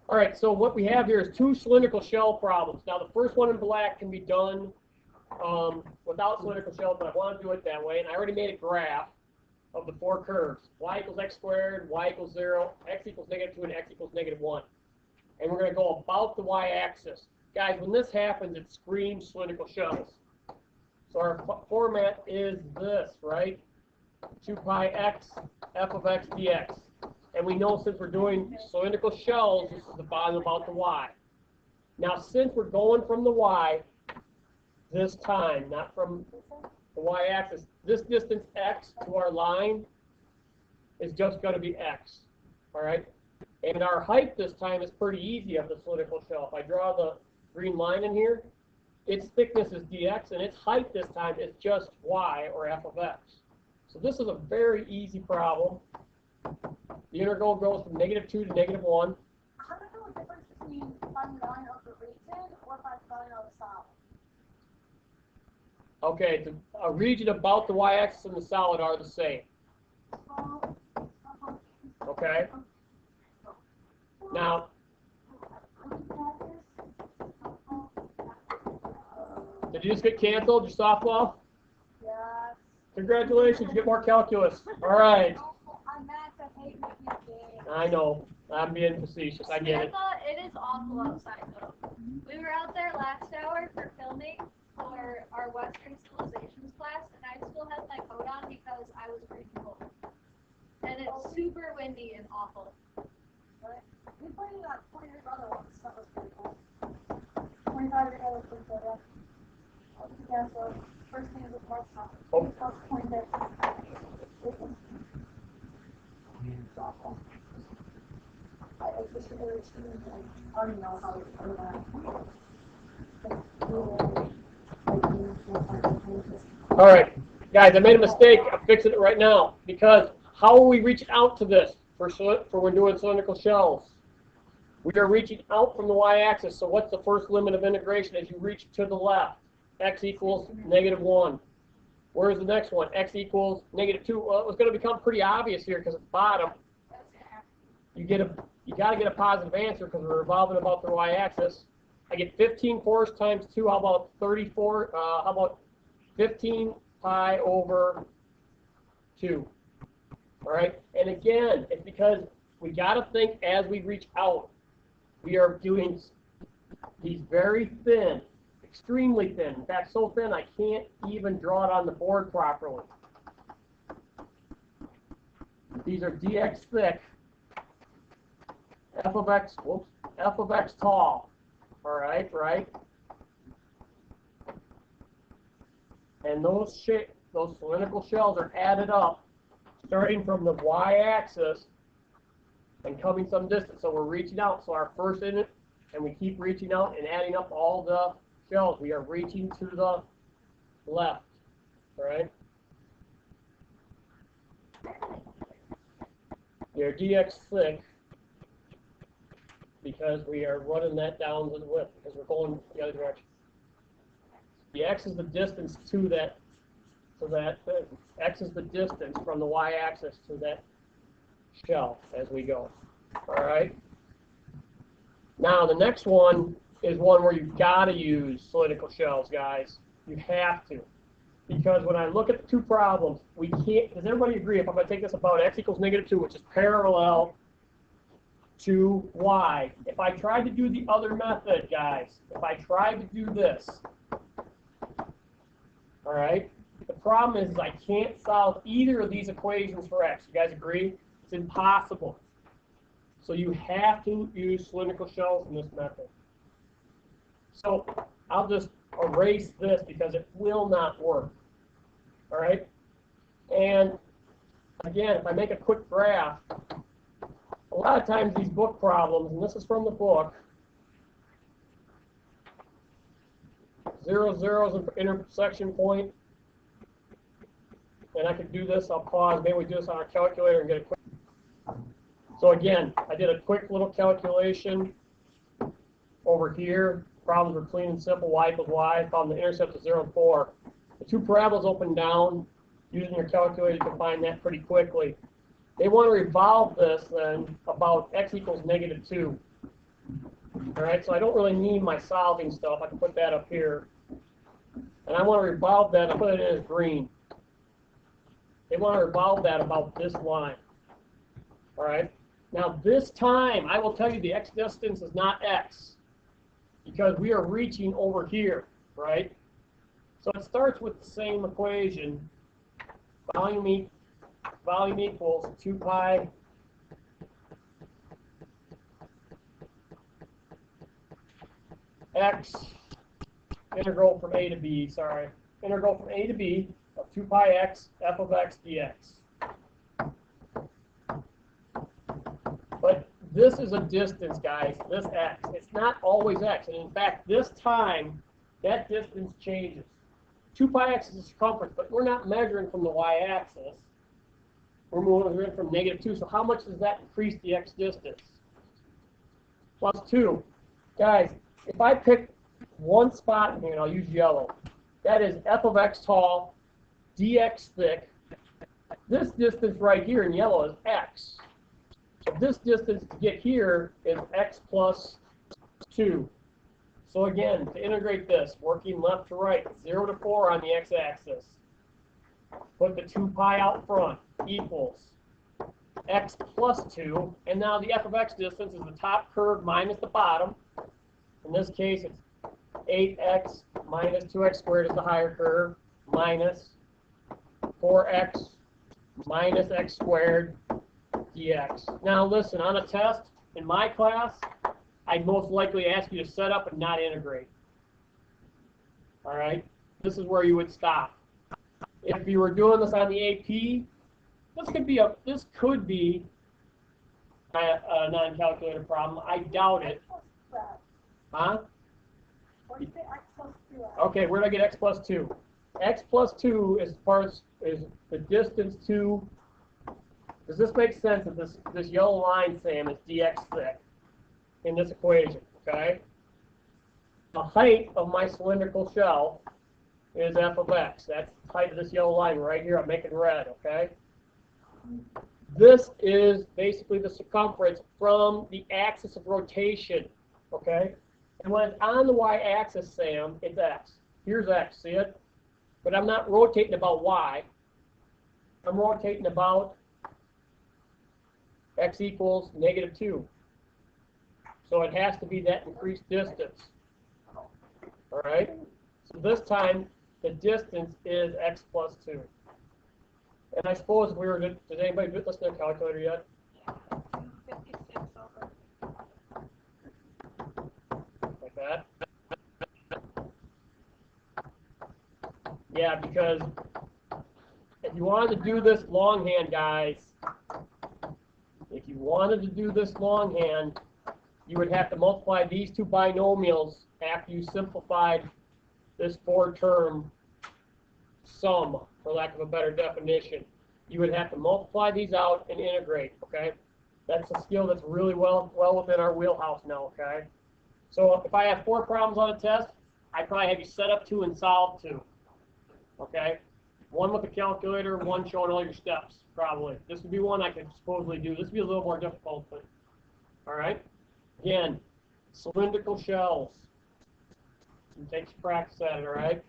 All right, so what we have here is two cylindrical shell problems. Now, the first one in black can be done without cylindrical shells, but I want to do it that way. And I already made a graph of the four curves. Y equals x squared, y equals 0, x equals -2, and x equals -1. And we're going to go about the y-axis. Guys, when this happens, it screams cylindrical shells. So our format is this, right? 2 pi x f of x dx. And we know since we're doing cylindrical shells, this is the bottom about the y. Now, since we're going from the y this time, not from the y-axis, this distance x to our line is just going to be x, all right? And our height this time is pretty easy of the cylindrical shell. If I draw the green line in here, its thickness is dx, and its height this time is just y, or f of x. So this is a very easy problem. The integral goes from -2 to -1. How do you know the difference between finding the line of the region or finding the line of the solid? Okay, a region about the y-axis and the solid are the same. Okay? Now, did you just get canceled, your softball? Yes. Congratulations, you get more calculus. All right. I'm mad to hate making games. I know. I'm being facetious. I get it. It is awful outside though. We were out there last hour for filming for our Western Civilizations class, and I still had my coat on because I was freezing cold. And it's super windy and awful. But we played that 20-year brother once. That was pretty cool. 25-year brother was pretty cool, yeah. Yeah, so first thing is the sports stuff. Oh. That's 20 days. Softball. I just really I already know how to play that. All right. Guys, I made a mistake. I'm fixing it right now. Because how are we reaching out to this for when doing cylindrical shells? We are reaching out from the y-axis. So what's the first limit of integration as you reach to the left? X equals -1. Where's the next one? X equals -2. Well, it was going to become pretty obvious here because it's bottom. You got to get a positive answer because we're revolving about the y-axis. I get 15 fourths times 2. How about 34? How about 15 pi over 2? All right. And again, it's because we got to think as we reach out. We are doing these very thin, extremely thin. In fact, so thin I can't even draw it on the board properly. These are dx thick. F of x tall. All right, right? And those cylindrical shells are added up, starting from the y-axis and coming some distance. So we're reaching out. So our first in it, and we keep reaching out and adding up all the shells. We are reaching to the left. All right? They're dx thick, because we are running that down to the width, because we're going the other direction. The x is the distance to that thing. X is the distance from the y-axis to that shell as we go. All right? Now, the next one is one where you've got to use cylindrical shells, guys. You have to. Because when I look at the two problems, we can't, does everybody agree if I'm going to take this about x equals -2, which is parallel to y. If I tried to do the other method, guys, if I tried to do this, all right, the problem is I can't solve either of these equations for x. You guys agree? It's impossible. So you have to use cylindrical shells in this method. So I'll just erase this because it will not work. All right? And again, if I make a quick graph, a lot of times these book problems, and this is from the book, 0, 0 is an intersection point. And I could do this, I'll pause, maybe we do this on our calculator and get a quick. So again, I did a quick little calculation over here. Problems were clean and simple, y equals y. Found the intercept of 0 and 4. The two parabolas up and down. Using your calculator, you can find that pretty quickly. They want to revolve this then about x equals -2. All right, so I don't really need my solving stuff. I can put that up here. And I want to revolve that. I put it in as green. They want to revolve that about this line. All right. Now this time, I will tell you the x distance is not x because we are reaching over here, right? So it starts with the same equation. Volume equals 2 pi x integral from a to b, integral from a to b of 2 pi x f of x dx. But this is a distance, guys, this x. It's not always x. And in fact, this time, that distance changes. 2 pi x is the circumference, but we're not measuring from the y-axis. We're moving from -2. So how much does that increase the x distance? Plus 2. Guys, if I pick one spot in here, and I'll use yellow, that is f of x tall, dx thick. This distance right here in yellow is x. So this distance to get here is x plus 2. So again, to integrate this, working left to right, 0 to 4 on the x-axis. Put the 2 pi out front, equals x plus 2. And now the f of x distance is the top curve minus the bottom. In this case, it's 8x minus 2x squared is the higher curve, minus 4x minus x squared dx. Now listen, on a test in my class, I'd most likely ask you to set up and not integrate. All right? This is where you would stop. If you were doing this on the AP, this could be a non-calculator problem. I doubt it. Huh? What do you say x plus 2? Okay, where did I get x plus 2? X plus 2 is the distance to. Does this make sense that this yellow line, Sam, is dx thick in this equation, okay? The height of my cylindrical shell is f of x. That's the height of this yellow line right here. I'm making red, okay? This is basically the circumference from the axis of rotation, okay? And when it's on the y-axis, Sam, it's x. Here's x, see it? But I'm not rotating about y. I'm rotating about x equals -2. So it has to be that increased distance. All right? So this time, the distance is x plus 2. And I suppose if we were to, does anybody listen to a calculator yet? 56 over. Like that? Yeah, because if you wanted to do this longhand, guys, if you wanted to do this longhand, you would have to multiply these two binomials after you simplified this 4-term sum, for lack of a better definition. You would have to multiply these out and integrate, okay? That's a skill that's really well within our wheelhouse now, okay? So if I have 4 problems on a test, I'd probably have you set up 2 and solve 2, okay? 1 with a calculator, 1 showing all your steps, probably. This would be one I could supposedly do. This would be a little more difficult, but all right? Again, cylindrical shells. It takes practice at it, all right?